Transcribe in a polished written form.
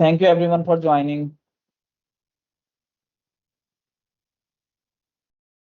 Thank you everyone for joining.